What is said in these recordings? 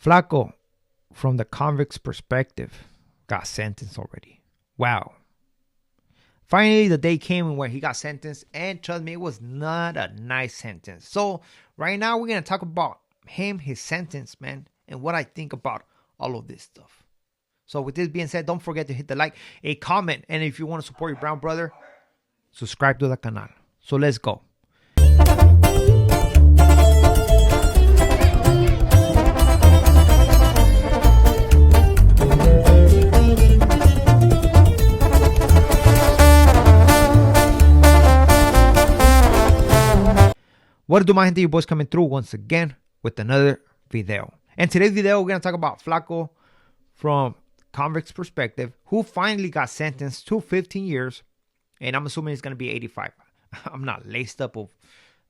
Flaco, from the convict's perspective, got sentenced already. Wow. Finally, the day came where he got sentenced, and trust me, it was not a nice sentence. So right now, we're going to talk about him, his sentence, man, and what I think about all of this stuff. So with this being said, don't forget to hit the like, a comment, and if you want to support your brown brother, subscribe to the canal. So let's go. What do my gente, your boys coming through once again with another video. And today's video, we're going to talk about Flaco from convict's perspective, who finally got sentenced to 15 years. And I'm assuming it's going to be 85. I'm not laced up of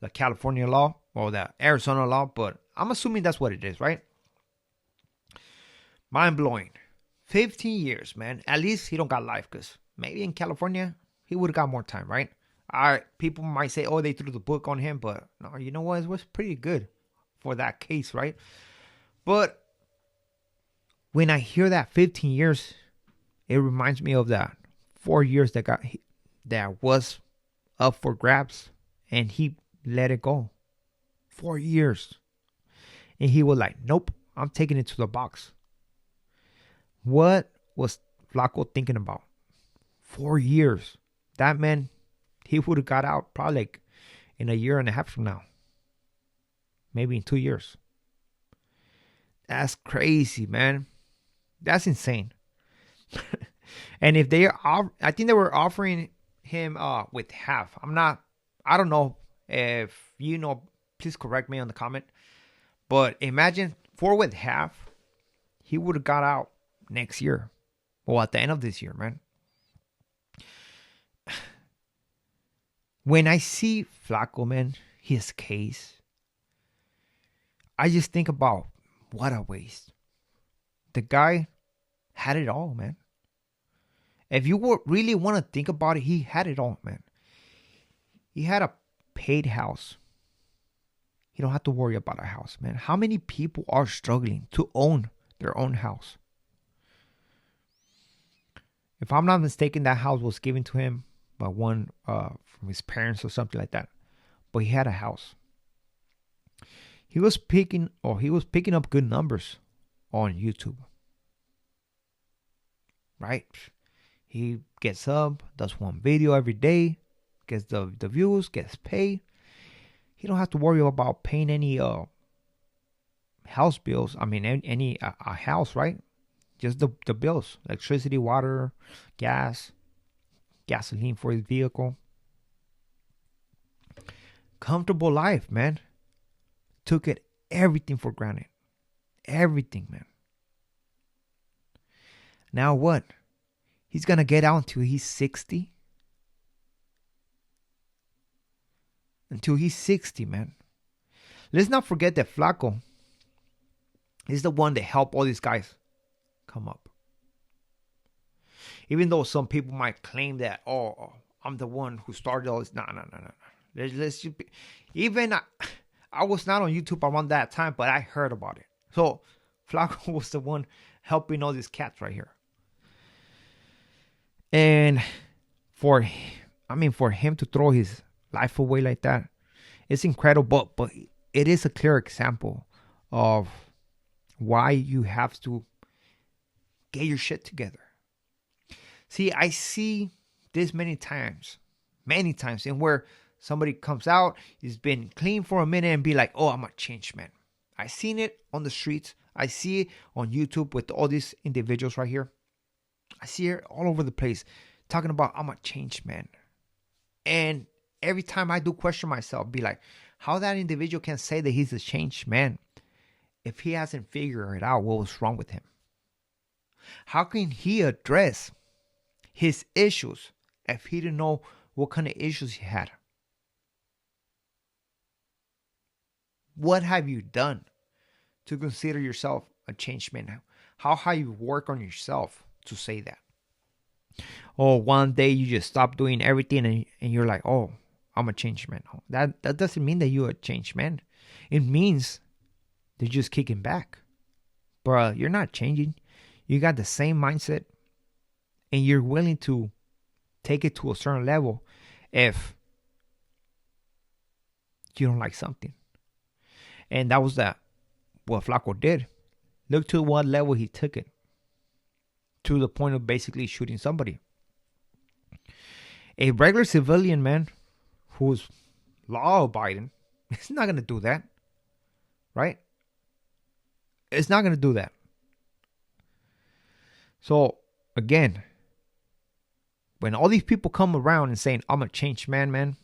the California law or the Arizona law, but I'm assuming that's what it is, right? Mind blowing. 15 years, man. At least he don't got life, because maybe in California, he would have got more time, right? People might say, oh, they threw the book on him, but no, you know what? It was pretty good for that case, right? But when I hear that 15 years, it reminds me of that 4 years that was up for grabs, and he let it go. 4 years. And he was like, nope, I'm taking it to the box. What was Flaco thinking about? 4 years. That man, he would have got out probably like in a year and a half from now. Maybe in 2 years. That's crazy, man. That's insane. And if I think they were offering him with half. I don't know if you know, please correct me on the comment. But imagine with half, he would have got out next year. Or at the end of this year, man. When I see Flaco, man, his case, I just think about what a waste. The guy had it all, man. If you really want to think about it, he had it all, man. He had a paid house. You don't have to worry about a house, man. How many people are struggling to own their own house? If I'm not mistaken, that house was given to him by one from his parents or something like that. But he had a house. He was picking up good numbers on YouTube. Right? He gets up, does one video every day, gets the views, gets paid. He don't have to worry about paying any house bills. I mean, any a house, right? Just the bills, electricity, water, gas, gasoline for his vehicle. Comfortable life, man. Took everything for granted. Everything, man. Now what? He's going to get out until he's 60? Until he's 60, man. Let's not forget that Flaco is the one that helped all these guys come up. Even though some people might claim that, oh, I'm the one who started all this. No. Let's just be, even I was not on YouTube around that time, but I heard about it. So Flaco was the one helping all these cats right here. And for him to throw his life away like that, it's incredible. But it is a clear example of why you have to get your shit together. See, I see this many times, and where somebody comes out, he's been clean for a minute and be like, oh, I'm a changed man. I seen it on the streets. I see it on YouTube with all these individuals right here. I see it all over the place talking about I'm a changed man. And every time I do question myself, be like, how that individual can say that he's a changed man if he hasn't figured out what was wrong with him? How can he address his issues if he didn't know what kind of issues he had? What have you done to consider yourself a changed man? How have you worked on yourself to say that? Or one day you just stop doing everything and you're like, oh, I'm a changed man. That doesn't mean that you're a changed man. It means they're just kicking back. Bruh, you're not changing. You got the same mindset, and you're willing to take it to a certain level if you don't like something. And that was what Flaco did. Look to what level he took it, to the point of basically shooting somebody. A regular civilian, man, who's law abiding, is not gonna do that, right? It's not gonna do that. So again, when all these people come around and saying, I'm a changed man,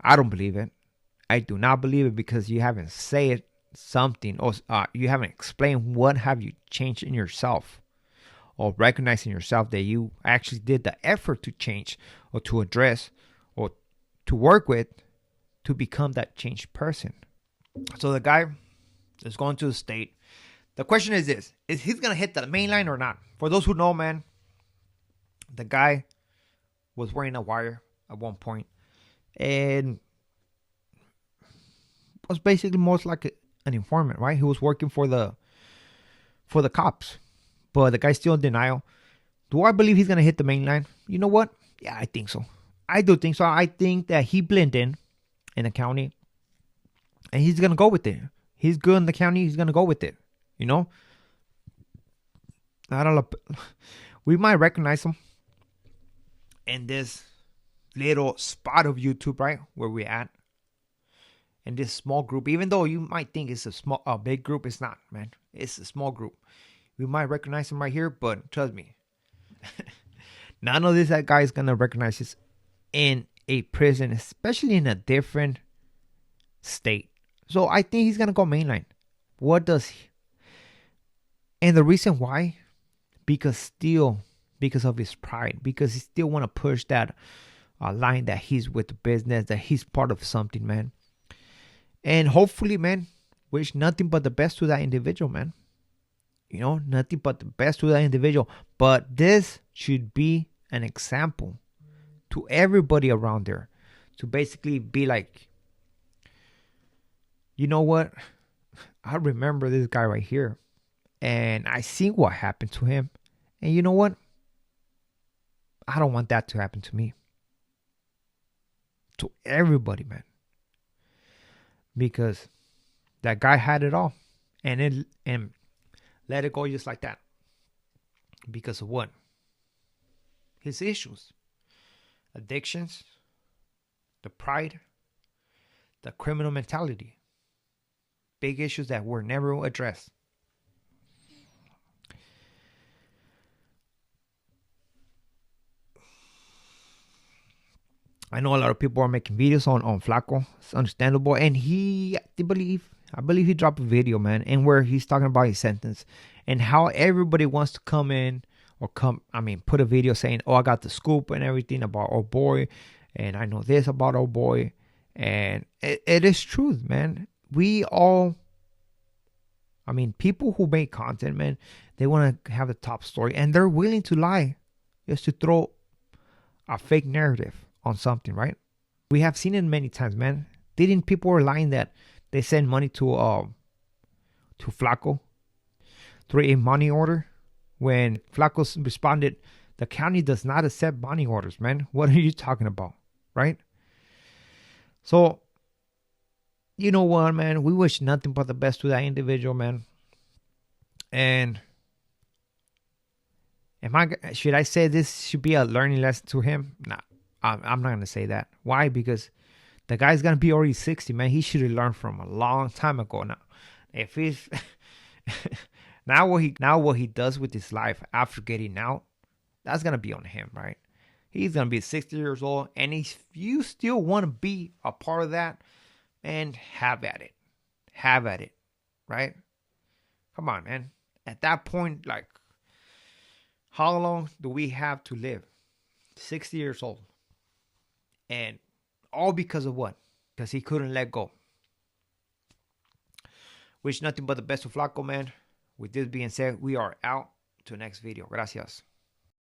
I don't believe it. I do not believe it, because you haven't said something, or you haven't explained what have you changed in yourself, or recognizing yourself that you actually did the effort to change, or to address, or to work with, to become that changed person. So the guy is going to the state. The question is this: is he going to hit the main line or not? For those who know, man, the guy was wearing a wire at one point, and was basically most like an informant, right? He was working for the cops, but the guy's still in denial. Do I believe he's gonna hit the main line? You know what? Yeah, I think so. I do think so. I think that he blended in the county, and he's gonna go with it. He's good in the county. He's gonna go with it. You know, I don't know. We might recognize him in this little spot of YouTube, right, where we're at. In this small group, even though you might think it's a big group, it's not, man. It's a small group. We might recognize him right here, but trust me, none of this that guy is gonna recognize this in a prison, especially in a different state. So I think he's gonna go mainline. What does he? And the reason why, because of his pride, because he still want to push that line that he's with the business, that he's part of something, man. And hopefully, man, wish nothing but the best to that individual, man. You know, nothing but the best to that individual. But this should be an example to everybody around there, to basically be like, you know what? I remember this guy right here, and I see what happened to him. And you know what? I don't want that to happen to me. To everybody, man. Because that guy had it all, and let it go just like that. Because of what? His issues, addictions, the pride, the criminal mentality, big issues that were never addressed. I know a lot of people are making videos on Flaco. It's understandable. And I believe he dropped a video, man, and where he's talking about his sentence and how everybody wants to come in or put a video saying, oh, I got the scoop and everything about our boy, and I know this about our boy. And it is truth, man. We all, people who make content, man, they want to have the top story, and they're willing to lie just to throw a fake narrative on something, right? We have seen it many times, man. Didn't people were lying that they send money to Flaco through a money order? When Flaco responded, the county does not accept money orders, man. What are you talking about, right? So, you know what, man? We wish nothing but the best to that individual, man. And should I say this should be a learning lesson to him? Nah. I'm not going to say that. Why? Because the guy's going to be already 60, man. He should have learned from a long time ago now. If he's now what he does with his life after getting out, that's going to be on him, right? He's going to be 60 years old, and if you still want to be a part of that, and have at it. Have at it, right? Come on, man. At that point, like, how long do we have to live? 60 years old. And all because of what? Because he couldn't let go. Wish nothing but the best to Flaco, man. With this being said, we are out to the next video. Gracias.